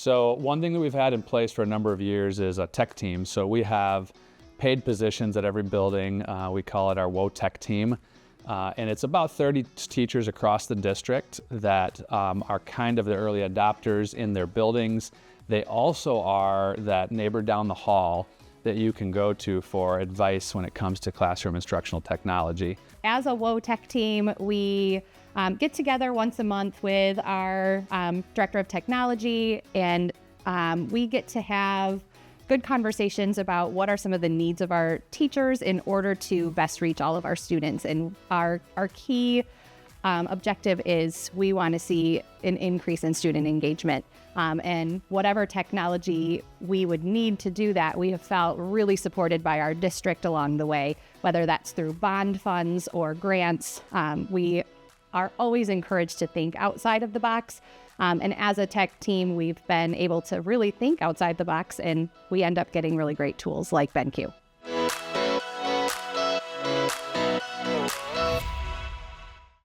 So one thing that we've had in place for a number of years is a tech team. So we have paid positions at every building. We call it our WO Tech team. And it's about 30 teachers across the district that are kind of the early adopters in their buildings. They also are that neighbor down the hall that you can go to for advice when it comes to classroom instructional technology. As a WO Tech team, we get together once a month with our Director of Technology, and we get to have good conversations about what are some of the needs of our teachers in order to best reach all of our students. And our key objective is we want to see an increase in student engagement. And whatever technology we would need to do that, we have felt really supported by our district along the way, whether that's through bond funds or grants. We are always encouraged to think outside of the box. And as a tech team, we've been able to really think outside the box, and we end up getting really great tools like BenQ.